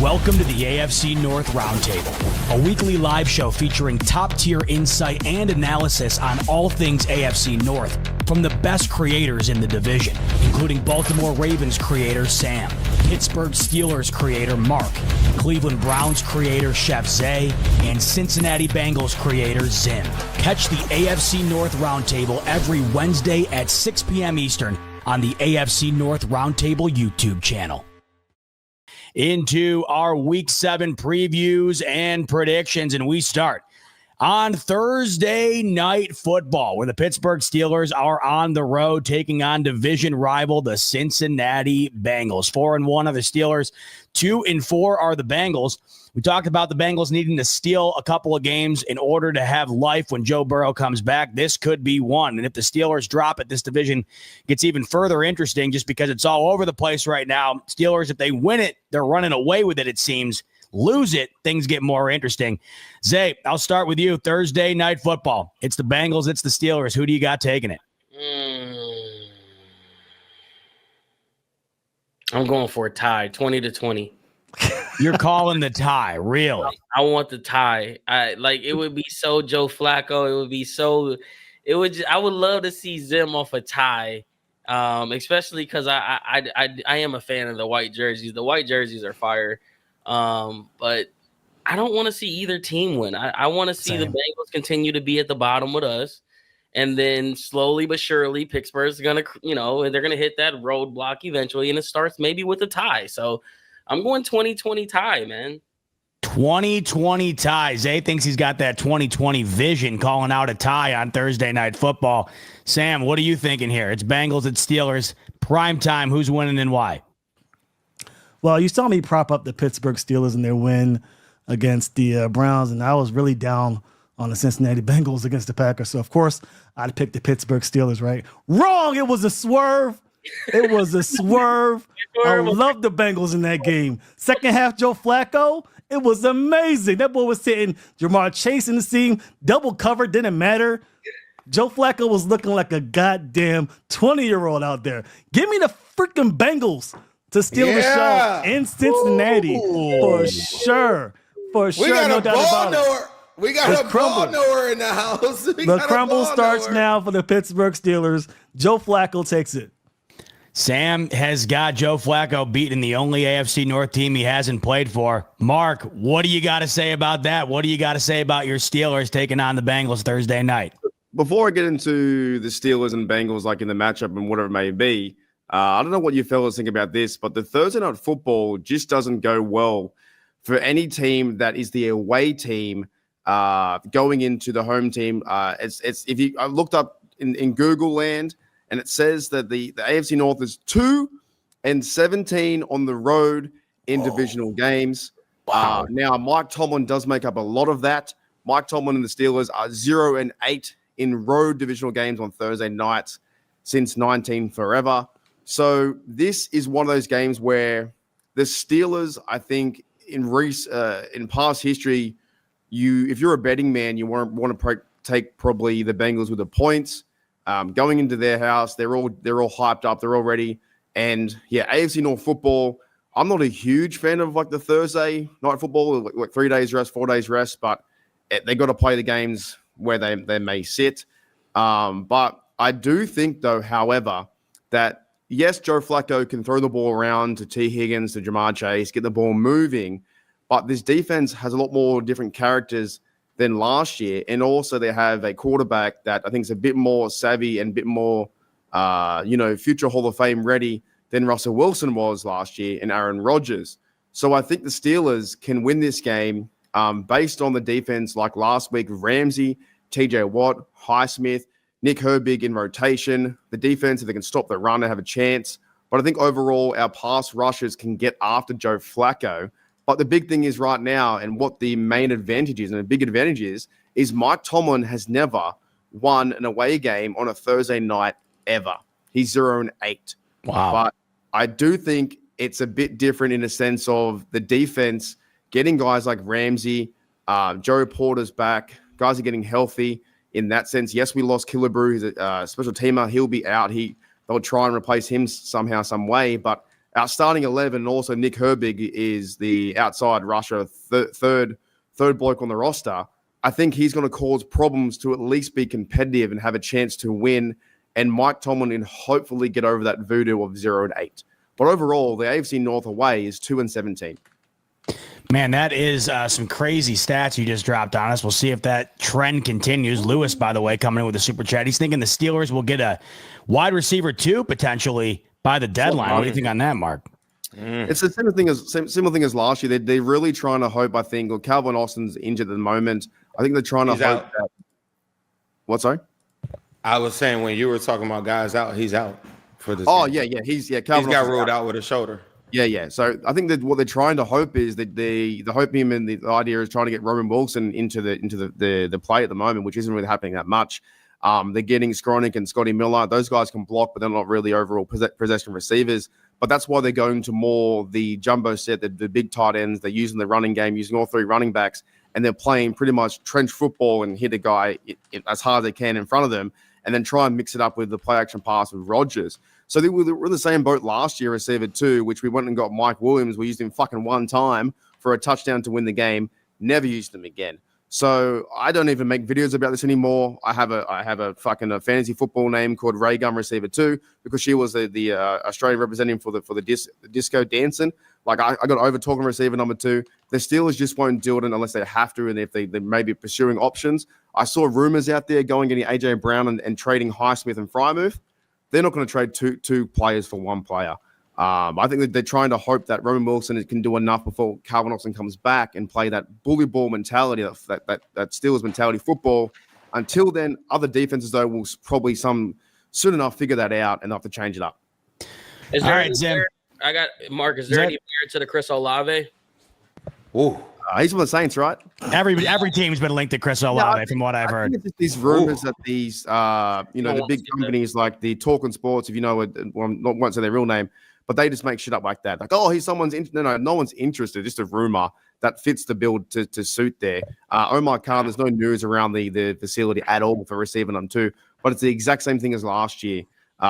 Welcome to the AFC North Roundtable, a weekly live show featuring top-tier insight and analysis on all things AFC North from the best creators in the division, including Baltimore Ravens creator Sam, Pittsburgh Steelers creator Mark, Cleveland Browns creator Chef Zay, and Cincinnati Bengals creator Zim. Catch the AFC North Roundtable every Wednesday at 6 p.m. Eastern on the AFC North Roundtable YouTube channel. Into our Week 7 previews and predictions, and we start on Thursday Night Football, where the Pittsburgh Steelers are on the road taking on division rival the Cincinnati Bengals. 4-1 are the Steelers, 2-4 are the Bengals. We talked about the Bengals needing to steal a couple of games in order to have life when Joe Burrow comes back. This could be one. And if the Steelers drop it, this division gets even further interesting just because it's all over the place right now. Steelers, if they win it, they're running away with it, it seems. Lose it, things get more interesting. Zay, I'll start with you. Thursday Night Football. It's the Bengals, it's the Steelers. Who do you got taking it? I'm going for a tie, 20-20. You're calling the tie, really? I want the tie. It would be so Joe Flacco. I would love to see Zim off a tie, especially because I am a fan of the white jerseys. The white jerseys are fire, but I don't want to see either team win. I want to see the Bengals continue to be at the bottom with us, and then slowly but surely Pittsburgh's gonna, they're gonna hit that roadblock eventually, and it starts maybe with a tie. So I'm going 20-20 tie, man. 20-20 tie. Zay thinks he's got that 20-20 vision, calling out a tie on Thursday Night Football. Sam, what are you thinking here? It's Bengals, it's Steelers. Prime time. Who's winning and why? Well, you saw me prop up the Pittsburgh Steelers in their win against the Browns, and I was really down on the Cincinnati Bengals against the Packers. So, of course, I'd pick the Pittsburgh Steelers, right? Wrong! It was a swerve. It was a swerve. I love the Bengals in that game. Second half, Joe Flacco, it was amazing. That boy was sitting, Jamar Chase in the seam, double cover, didn't matter. Joe Flacco was looking like a goddamn 20-year-old out there. Give me the freaking Bengals to steal the show in Cincinnati. For sure. For sure, no doubt about it. We got a ball knower in the house. The crumble starts now for the Pittsburgh Steelers. Joe Flacco takes it. Sam has got Joe Flacco beating the only AFC North team he hasn't played for. Mark, what do you got to say about that? What do you got to say about your Steelers taking on the Bengals Thursday night? Before I get into the Steelers and Bengals, like in the matchup and whatever it may be, I don't know what you fellas think about this, but the Thursday Night Football just doesn't go well for any team that is the away team going into the home team. I looked up in Google land, and it says that the AFC North is 2-17 on the road in divisional games. Wow. Now, Mike Tomlin does make up a lot of that. Mike Tomlin and the Steelers are 0-8 in road divisional games on Thursday nights since 19 forever. So this is one of those games where the Steelers, I think, in past history, if you're a betting man, you want to take probably the Bengals with the points. Going into their house, they're all hyped up, they're all ready. And yeah, AFC North Football, I'm not a huge fan of like the Thursday Night Football, like 3 days rest, 4 days rest, but they got to play the games where they may sit. But I do think, though, however, that yes, Joe Flacco can throw the ball around to T. Higgins, to Jamar Chase, get the ball moving, but this defense has a lot more different characters than last year. And also they have a quarterback that I think is a bit more savvy and a bit more, future Hall of Fame ready than Russell Wilson was last year and Aaron Rodgers. So I think the Steelers can win this game based on the defense like last week, Ramsey, TJ Watt, Highsmith, Nick Herbig in rotation. The defense, if they can stop the run, they have a chance. But I think overall our pass rushers can get after Joe Flacco. But the big thing is right now, and what the main advantage is, and the big advantage is Mike Tomlin has never won an away game on a Thursday night ever. He's 0-8. Wow. But I do think it's a bit different in the sense of the defense getting guys like Ramsey, Joe Porter's back, guys are getting healthy in that sense. Yes, we lost Killebrew. He's a special teamer. He'll be out. They'll try and replace him somehow, some way. But Our starting 11, also Nick Herbig is the outside rusher, third bloke on the roster. I think he's going to cause problems to at least be competitive and have a chance to win, and Mike Tomlin hopefully get over that voodoo of 0-8. But overall, the AFC North away is 2-17. Man, that is some crazy stats you just dropped on us. We'll see if that trend continues. Lewis, by the way, coming in with a super chat. He's thinking the Steelers will get a wide receiver 2 potentially by the deadline. What do you think on that, Mark? It's the similar thing as last year. They're really trying to hope, I think, or Calvin Austin's injured at the moment. I think they're trying to hope that. What, sorry? I was saying when you were talking about guys out, he's out for this. Oh, game. yeah. Calvin he's got Austin's ruled out with a shoulder. Yeah. So I think that what they're trying to hope is that the hope him and the idea is trying to get Roman Wilson into the play at the moment, which isn't really happening that much. They're getting Skronik and Scotty Miller. Those guys can block, but they're not really overall possession receivers. But that's why they're going to more the jumbo set, the big tight ends. They're using the running game, using all 3 running backs, and they're playing pretty much trench football and hit a guy as hard as they can in front of them, and then try and mix it up with the play action pass with Rodgers. So they were in the same boat last year, receiver 2, which we went and got Mike Williams. We used him fucking one time for a touchdown to win the game. Never used him again. So I don't even make videos about this anymore. I have a fucking fantasy football name called Ray Gun Receiver 2 because she was the Australian representative for the disco dancing. Like I got over talking receiver number 2. The Steelers just won't do it unless they have to, and if they may be pursuing options. I saw rumors out there getting AJ Brown and trading Highsmith and Frymouth. They're not going to trade two players for one player. I think that they're trying to hope that Roman Wilson can do enough before Calvin Austin comes back and play that bully ball mentality, that Steelers mentality football. Until then, other defenses, though, will probably soon enough figure that out and have to change it up. Is there All right, Zim. I got Mark. Is there any merit to the Chris Olave? Ooh. He's from the Saints, right? Every team's been linked to Chris Olave, from what I've heard. It's just these rumors that these, the big companies like the Talking Sports, if you know it, well, I won't say their real name, but they just make shit up like that. Like, oh, he's someone's no one's interested. Just a rumor that fits the build to suit there. Omar Khan, there's no news around the facility at all for receiving them too, but it's the exact same thing as last year,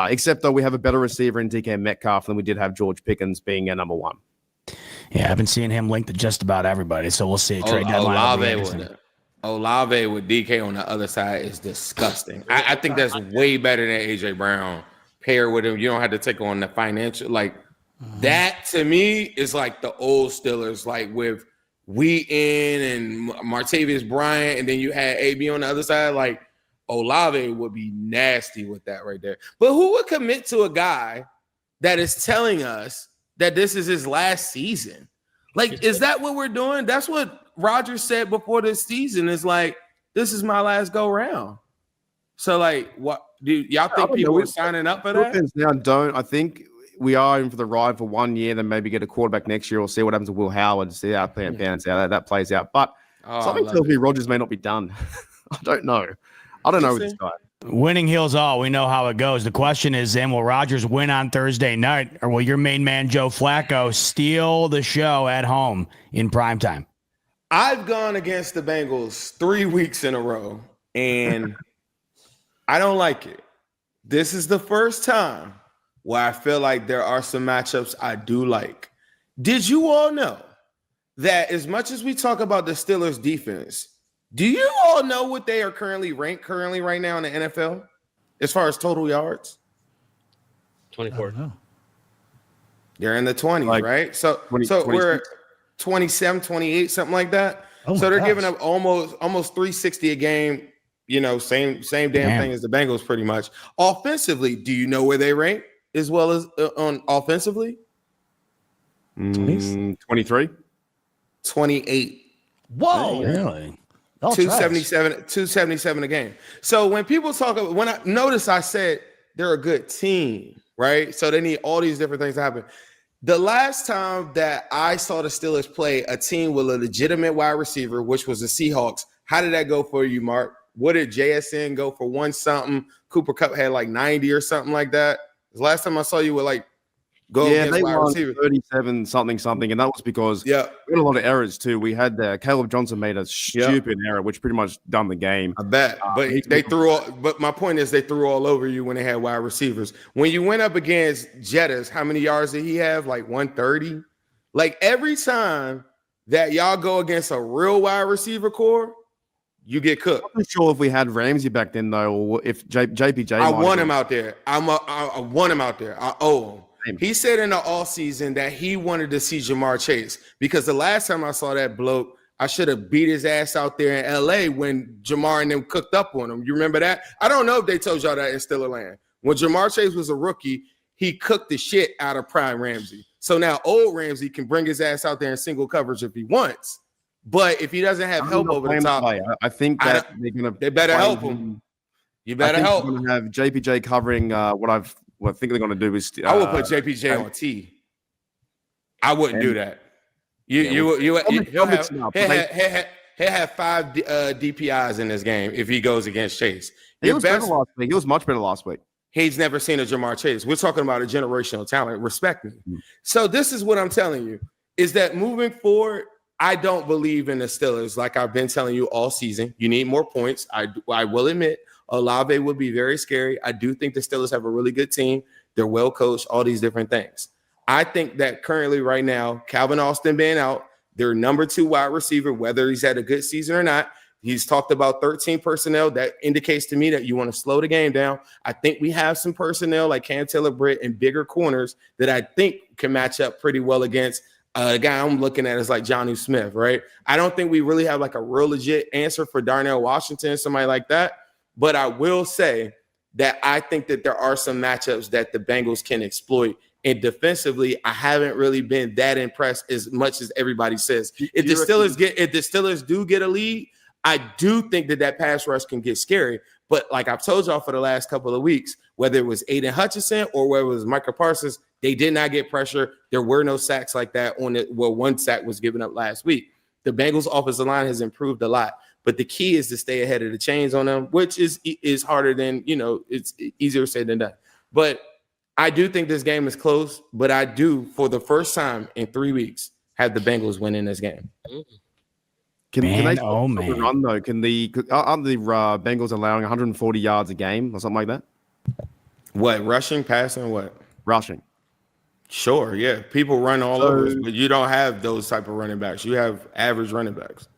except though we have a better receiver in DK Metcalf than we did have George Pickens being our number 1. Yeah, I've been seeing him linked to just about everybody, so we'll see. Trade deadline. Olave with DK on the other side is disgusting. I think that's way better than AJ Brown. Pair with him, you don't have to take on the financial. That to me is like the old Steelers, like with Wheaton and Martavius Bryant, and then you had AB on the other side. Like Olave would be nasty with that right there. But who would commit to a guy that is telling us that this is his last season? Like, is that what we're doing? That's what Rodgers said before this season, is like, this is my last go round. So, like, what do y'all think people are signing up for that? Now don't. I think we are in for the ride for 1 year, then maybe get a quarterback next year, or see what happens to Will Howard, see how that plays out. But something tells me Rodgers may not be done. I don't know. With this guy. Winning heals all. We know how it goes. The question is, then, will Rodgers win on Thursday night, or will your main man, Joe Flacco, steal the show at home in primetime? I've gone against the Bengals 3 weeks in a row, and I don't like it. This is the first time where I feel like there are some matchups I do like. Did you all know that as much as we talk about the Steelers defense, do you all know what they are currently ranked right now in the NFL as far as total yards? 24. They're in the 20s, right? So we're 27, 28, something like that. So they're giving up almost 360 a game. You know, same damn thing as the Bengals, pretty much. Offensively, do you know where they rank as well as on offensively? 23, 28. Whoa, really? 277 a game. So when people talk about, when I notice, I said they're a good team, right? So they need all these different things to happen. The last time that I saw the Steelers play a team with a legitimate wide receiver, which was the Seahawks, how did that go for you, Mark? What did JSN go for 1 something? Cooper Kupp had like 90 or something like that. The last time I saw you with like go Yeah, against they wide won receiver. 37 something, and that was because Yeah, we had a lot of errors too. We had Caleb Johnson made a stupid error, which pretty much done the game. I bet. But he's they been- threw all. But my point is, they threw all over you when they had wide receivers. When you went up against Jettas, how many yards did he have? Like 130. Like every time that y'all go against a real wide receiver core, you get cooked. I'm not sure if we had Ramsey back then though, or if JPJ. I want him out there. I want him out there. I owe him. Same. He said in the offseason that he wanted to see Jamar Chase because the last time I saw that bloke, I should have beat his ass out there in LA when Jamar and them cooked up on him. You remember that? I don't know if they told y'all that in Stillerland. When Jamar Chase was a rookie, he cooked the shit out of Prime Ramsey. So now old Ramsey can bring his ass out there in single coverage if he wants. But if he doesn't have help over the top, I think that they better help him. You better help. They're gonna have JPJ covering what I think they're going to do is. I would put JPJ on T. I wouldn't do that. He'll have 5 DPIs in this game if he goes against Chase. He was better last week. He was much better last week. He's never seen a Jamar Chase. We're talking about a generational talent. Respect me. So this is what I'm telling you, is that moving forward, I don't believe in the Steelers like I've been telling you all season. You need more points. I will admit, Olave would be very scary. I do think the Steelers have a really good team. They're well coached, all these different things. I think that currently right now, Calvin Austin being out, their number 2 wide receiver, whether he's had a good season or not, he's talked about 13 personnel. That indicates to me that you want to slow the game down. I think we have some personnel like Cam Taylor-Britt and bigger corners that I think can match up pretty well against the guy I'm looking at is like Jonnu Smith, right? I don't think we really have like a real legit answer for Darnell Washington, somebody like that. But I will say that I think that there are some matchups that the Bengals can exploit. And defensively, I haven't really been that impressed as much as everybody says. If the Steelers do get a lead, I do think that pass rush can get scary. But like I've told y'all for the last couple of weeks, whether it was Aiden Hutchinson or whether it was Micah Parsons, they did not get pressure. There were no sacks like that on it. Well, one sack was given up last week. The Bengals offensive line has improved a lot. But the key is to stay ahead of the chains on them, which is harder than, it's easier said than done. But I do think this game is close, but I do, for the first time in 3 weeks, have the Bengals winning this game. Can they run though? Aren't the Bengals allowing 140 yards a game or something like that? What, rushing, passing, what? Rushing. Sure, yeah. People run all over us, but you don't have those type of running backs. You have average running backs.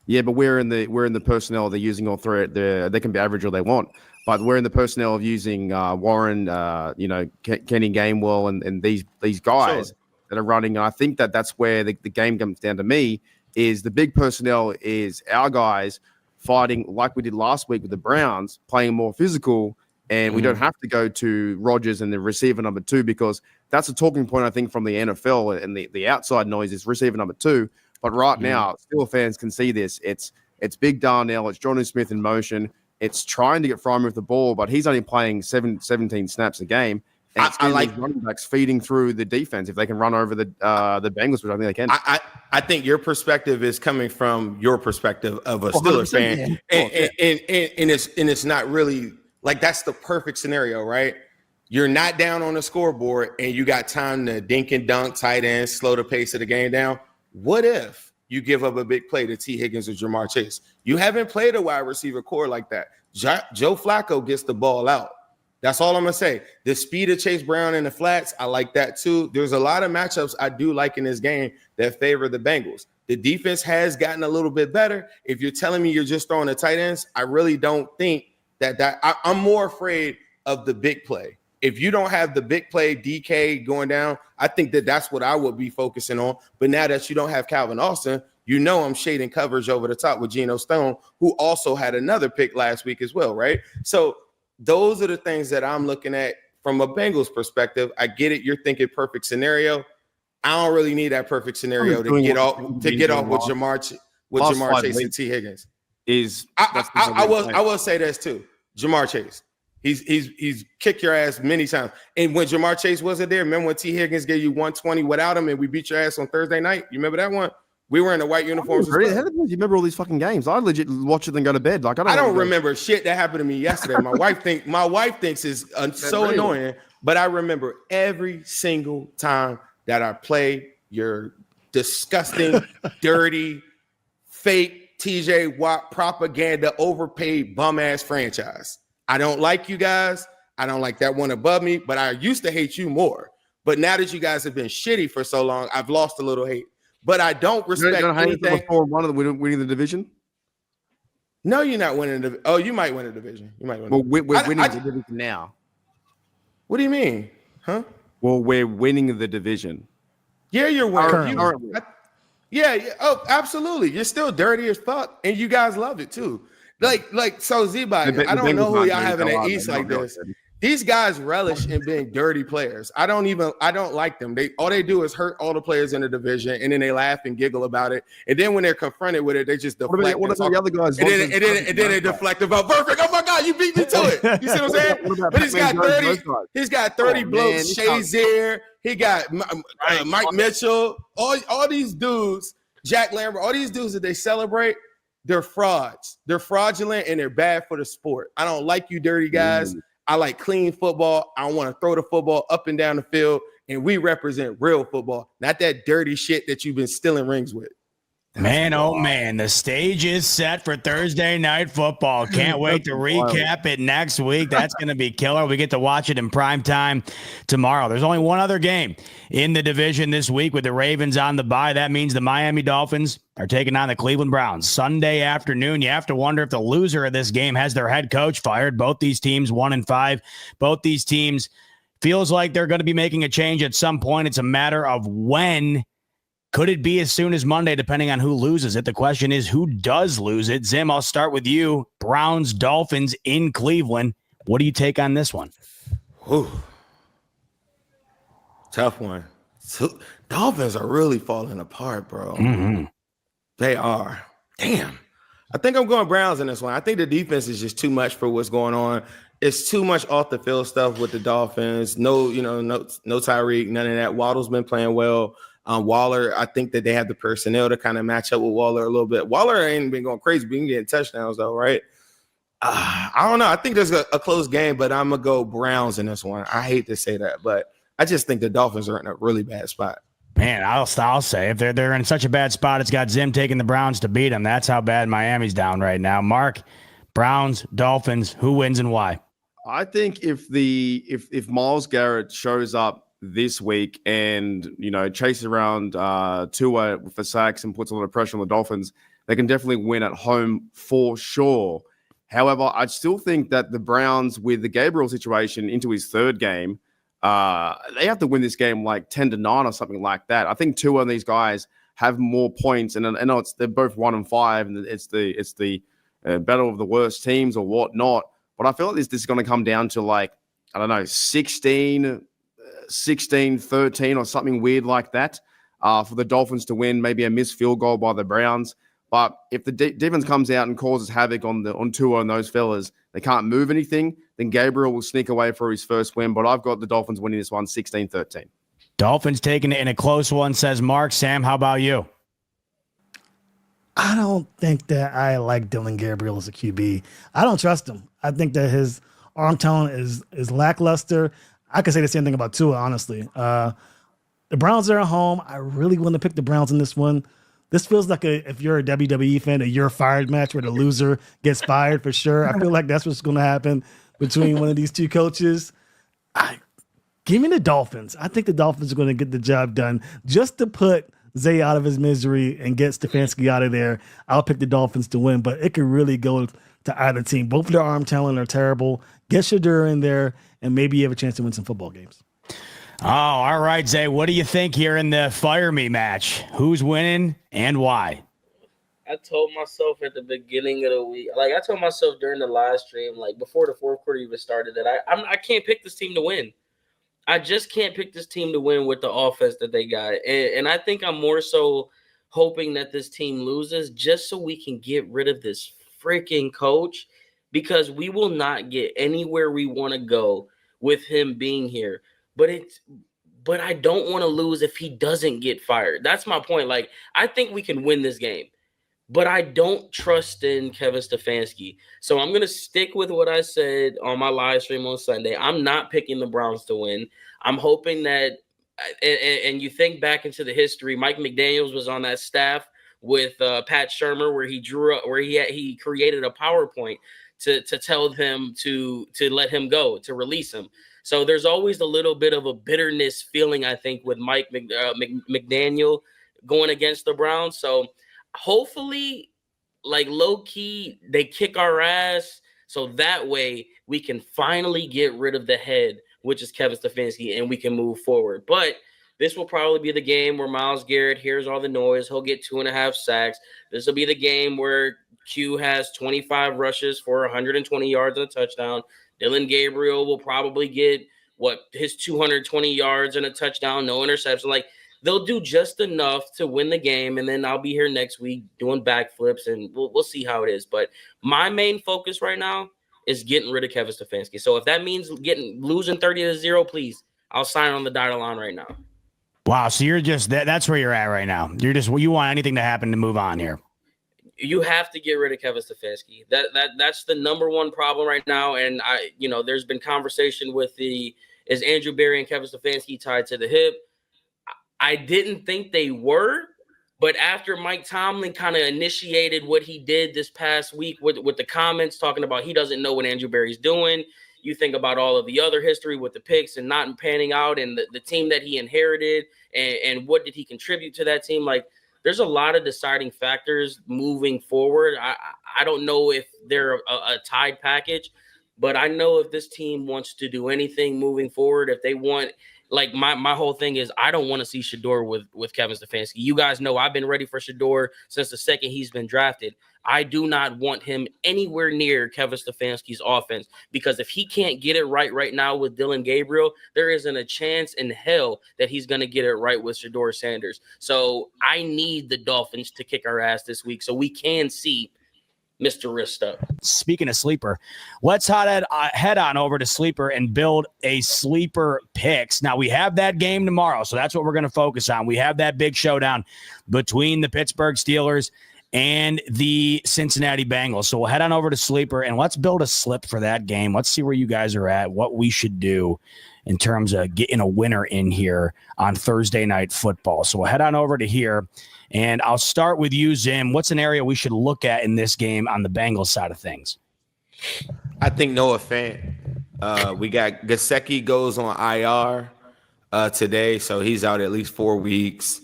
Yeah, but we're in the personnel they're using all three. They can be average all they want, but we're in the personnel of using Warren, Kenny Gainwell, and these guys that are running. And I think that's where the game comes down to me. Is the big personnel is our guys fighting like we did last week with the Browns, playing more physical, and we don't have to go to Rodgers and the receiver number 2 because that's a talking point I think from the NFL and the outside noise is receiver number 2. But right now, Steelers fans can see this. It's Big Darnell, it's Jonnu Smith in motion. It's trying to get Fryman with the ball, but he's only playing 17 snaps a game. And I like running backs feeding through the defense if they can run over the Bengals, which I think they can. I think your perspective is coming from your perspective of a Steelers fan, and it's not really like that's the perfect scenario, right? You're not down on the scoreboard, and you got time to dink and dunk, tight ends, slow the pace of the game down. What if you give up a big play to T. Higgins or Jamar Chase? You haven't played a wide receiver core like that. Joe Flacco gets the ball out. That's all I'm going to say. The speed of Chase Brown in the flats, I like that too. There's a lot of matchups I do like in this game that favor the Bengals. The defense has gotten a little bit better. If you're telling me you're just throwing the tight ends, I really don't think I'm more afraid of the big play. If you don't have the big play, DK going down, I think that's what I would be focusing on. But now that you don't have Calvin Austin, I'm shading coverage over the top with Geno Stone, who also had another pick last week as well, right? So those are the things that I'm looking at from a Bengals perspective. I get it. You're thinking perfect scenario. I don't really need that perfect scenario to get off with Jamar Chase and T. Higgins. I will say this too. Jamar Chase. He's kicked your ass many times. And when Jamar Chase wasn't there, remember when T. Higgins gave you 120 without him and we beat your ass on Thursday night? You remember that one? We were in the white uniforms. How do you remember all these fucking games? I legit watch it and go to bed. Like I don't remember shit that happened to me yesterday. My wife thinks it's so annoying, but I remember every single time that I play your disgusting, dirty, fake TJ Watt propaganda, overpaid bum ass franchise. I don't like you guys. I don't like that one above me, but I used to hate you more. But now that you guys have been shitty for so long, I've lost a little hate. But I don't respect anything. Before one of the winning the division. No, you're not winning. You might win a division. You might win. Well, we're winning the division now. What do you mean? Huh? Well, we're winning the division. Yeah, you're winning. Currently. Yeah. Oh, absolutely. You're still dirty as fuck, and you guys love it too. So Z-Body, I don't know who y'all have in the East like this. These guys relish in being dirty players. I don't like them. All they do is hurt all the players in the division, and then they laugh and giggle about it. And then when they're confronted with it, they just deflect. What about the other guys? And then they deflect about perfect. Oh my God, you beat me to it. You see what I'm saying? But he's got 30 blokes. Shazier. He got Mike Mitchell. All these dudes, Jack Lambert. All these dudes that they celebrate. They're frauds. They're fraudulent and they're bad for the sport. I don't like you dirty guys. I like clean football. I want to throw the football up and down the field, and we represent real football, not that dirty shit that you've been stealing rings with. Man, oh man, the stage is set for Thursday night football. Can't wait to recap it next week. That's going to be killer. We get to watch it in prime time tomorrow. There's only one other game in the division this week with the Ravens on the bye. That means the Miami Dolphins are taking on the Cleveland Browns Sunday afternoon. You have to wonder if the loser of this game has their head coach fired. Both these teams 1-5. Both these teams feels like they're going to be making a change at some point. It's a matter of when. Could it be as soon as Monday, depending on who loses it? The question is, who does lose it? Zim, I'll start with you. Browns, Dolphins in Cleveland. What do you take on this one? Whew. Tough one. Dolphins are really falling apart, bro. Mm-hmm. They are. Damn. I think I'm going Browns in this one. I think the defense is just too much for what's going on. It's too much off the field stuff with the Dolphins. No Tyreek, none of that. Waddle's been playing well. Waller, I think that they have the personnel to kind of match up with Waller a little bit. Waller ain't been going crazy, but he getting touchdowns though, right? I don't know. I think there's a close game, but I'm gonna go Browns in this one. I hate to say that, but I just think the Dolphins are in a really bad spot. Man, I'll say if they're in such a bad spot, it's got Zim taking the Browns to beat them. That's how bad Miami's down right now. Mark, Browns, Dolphins, who wins and why? I think if Myles Garrett shows up this week and chases around Tua for sacks and puts a lot of pressure on the Dolphins, they can definitely win at home for sure. However, I still think that the Browns, with the Gabriel situation into his third game, they have to win this game like 10-9 or something like that. I think Tua and these guys have more points, and I know they're both 1-5, and it's the battle of the worst teams or whatnot. But I feel like this is going to come down to 16-13 or something weird like that for the Dolphins to win, maybe a missed field goal by the Browns. But if the defense comes out and causes havoc on Tua and those fellas, they can't move anything, then Gabriel will sneak away for his first win. But I've got the Dolphins winning this one 16-13. Dolphins taking it in a close one, says Mark. Sam, how about you? I don't think that I like Dylan Gabriel as a QB. I don't trust him. I think that his arm talent is lackluster. I could say the same thing about Tua, honestly. The Browns are at home. I really want to pick the Browns in this one. This feels like if you're a WWE fan, a you're fired match where the loser gets fired for sure. I feel like that's what's going to happen between one of these two coaches. Give me the Dolphins. I think the Dolphins are going to get the job done just to put Zay out of his misery and get Stefanski out of there. I'll pick the Dolphins to win, but it could really go to either team. Both of their arm talent are terrible. Get Shadur in there, and maybe you have a chance to win some football games. Oh, all right, Zay. What do you think here in the Fire Me match? Who's winning and why? I told myself at the beginning of the week, I told myself during the live stream, before the fourth quarter even started, that I can't pick this team to win. I just can't pick this team to win with the offense that they got. And I think I'm more so hoping that this team loses just so we can get rid of this freaking coach, because we will not get anywhere we want to go with him being here. But but I don't want to lose if he doesn't get fired. That's my point. Like, I think we can win this game, but I don't trust in Kevin Stefanski. So I'm going to stick with what I said on my live stream on Sunday. I'm not picking the Browns to win. I'm hoping that, and you think back into the history, Mike McDaniels was on that staff with Pat Shurmur, where he created a PowerPoint to tell them to let him go, to release him. So there's always a little bit of a bitterness feeling, I think, with Mike McDaniel going against the Browns. So hopefully, like, low key, they kick our ass, so that way we can finally get rid of the head, which is Kevin Stefanski, and we can move forward. But this will probably be the game where Myles Garrett hears all the noise. He'll get 2.5 sacks. This will be the game where Q has 25 rushes for 120 yards and a touchdown. Dylan Gabriel will probably get his 220 yards and a touchdown, no interception. Like, they'll do just enough to win the game, and then I'll be here next week doing backflips, and we'll see how it is. But my main focus right now is getting rid of Kevin Stefanski. So if that means losing 30-0, please, I'll sign on the dotted line right now. Wow, so you're just that's where you're at right now. You want anything to happen to move on here. You have to get rid of Kevin Stefanski. That's the number one problem right now. And there's been conversation with is Andrew Berry and Kevin Stefanski tied to the hip? I didn't think they were, but after Mike Tomlin kind of initiated what he did this past week with the comments talking about he doesn't know what Andrew Berry's doing, you think about all of the other history with the picks and not panning out, and the team that he inherited, and what did he contribute to that team. Like, there's a lot of deciding factors moving forward. I don't know if they're a tied package, but I know if this team wants to do anything moving forward, if they want, like, my whole thing is I don't want to see Shedeur with Kevin Stefanski. You guys know I've been ready for Shedeur since the second he's been drafted. I do not want him anywhere near Kevin Stefanski's offense, because if he can't get it right now with Dylan Gabriel, there isn't a chance in hell that he's going to get it right with Shedeur Sanders. So I need the Dolphins to kick our ass this week so we can see Mr. Wrist Up. Speaking of sleeper, let's head on over to Sleeper and build a sleeper picks. Now, we have that game tomorrow, so that's what we're going to focus on. We have that big showdown between the Pittsburgh Steelers and the Cincinnati Bengals. So we'll head on over to Sleeper and let's build a slip for that game. Let's see where you guys are at, what we should do in terms of getting a winner in here on Thursday Night Football. So we'll head on over to here, and I'll start with you, Zim. What's an area we should look at in this game on the Bengals side of things? I think Noah Fant. We got Gesicki goes on IR today, so he's out at least 4 weeks.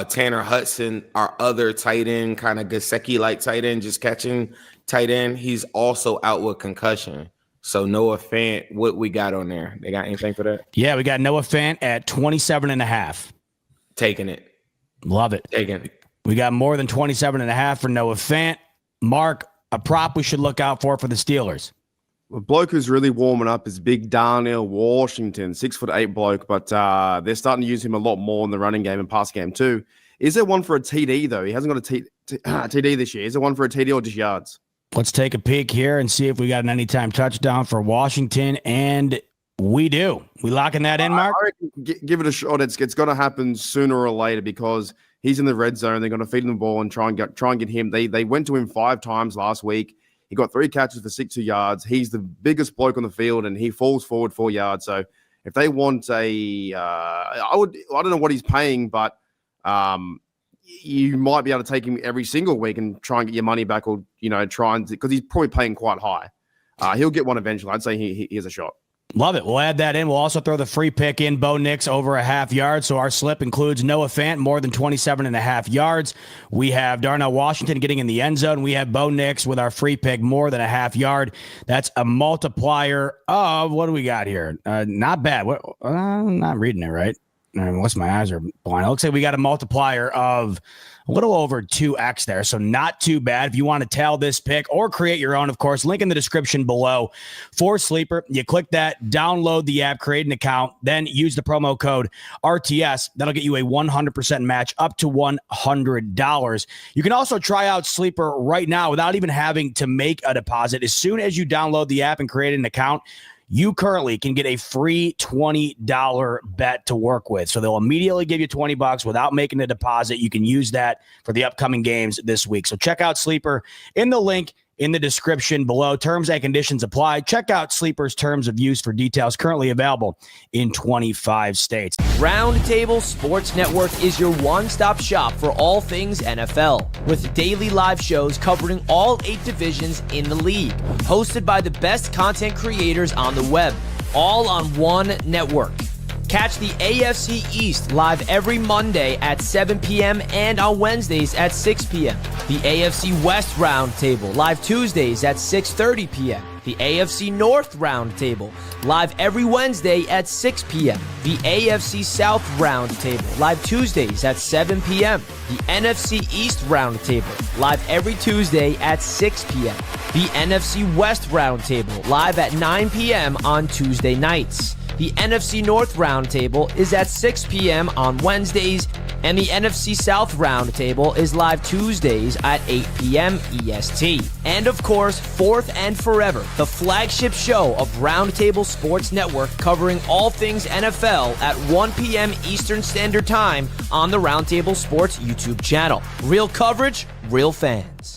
Tanner Hudson, our other tight end, kind of Gesicki-like tight end, just catching tight end, he's also out with concussion. So Noah Fant, what we got on there? They got anything for that? Yeah, we got Noah Fant at 27.5. Taking it. Love it. Taking it. We got more than 27.5 for Noah Fant. Mark, a prop we should look out for the Steelers. The bloke who's really warming up is big Darnell Washington, 6'8" bloke, but they're starting to use him a lot more in the running game and pass game too. Is there one for a TD though? He hasn't got a TD this year. Is there one for a TD or just yards? Let's take a peek here and see if we got an anytime touchdown for Washington, and we do. We locking that in, Mark? I reckon give it a shot. It's going to happen sooner or later because he's in the red zone. They're going to feed him the ball and try and get him. They went to him 5 times last week. He got 3 catches for 62 yards. He's the biggest bloke on the field, and he falls forward 4 yards. So if they want I don't know what he's paying, but you might be able to take him every single week and try and get your money back, or because he's probably paying quite high. He'll get one eventually. I'd say he has a shot. Love it. We'll add that in. We'll also throw the free pick in, Bo Nix over 0.5 yards. So our slip includes Noah Fant, more than 27.5 yards. We have Darnell Washington getting in the end zone. We have Bo Nix with our free pick, more than 0.5 yard. That's a multiplier of, what do we got here? Not bad. I'm not reading it right. Unless my eyes are blind. It looks like we got a multiplier of a little over 2x there. So not too bad. If you want to tell this pick or create your own, of course, link in the description below for Sleeper. You click that, download the app, create an account, then use the promo code RTS. That'll get you a 100% match up to $100. You can also try out Sleeper right now without even having to make a deposit. As soon as you download the app and create an account, you currently can get a free $20 bet to work with. So they'll immediately give you $20 without making a deposit. You can use that for the upcoming games this week. So check out Sleeper in the link in the description below. Terms and conditions apply. Check out Sleeper's terms of use for details. Currently available in 25 states. Roundtable Sports Network is your one-stop shop for all things NFL, with daily live shows covering all 8 divisions in the league, hosted by the best content creators on the web, all on one network. Catch the AFC East live every Monday at 7 p.m. and on Wednesdays at 6 p.m. The AFC West Roundtable live Tuesdays at 6:30 p.m. The AFC North Roundtable live every Wednesday at 6 p.m. The AFC South Roundtable live Tuesdays at 7 p.m. The NFC East Roundtable live every Tuesday at 6 p.m. The NFC West Roundtable live at 9 p.m. on Tuesday nights. The NFC North Roundtable is at 6 p.m. on Wednesdays, and the NFC South Roundtable is live Tuesdays at 8 p.m. EST. And of course, fourth and forever, the flagship show of Roundtable Sports Network, covering all things NFL at 1 p.m. Eastern Standard Time on the Roundtable Sports YouTube channel. Real coverage, real fans.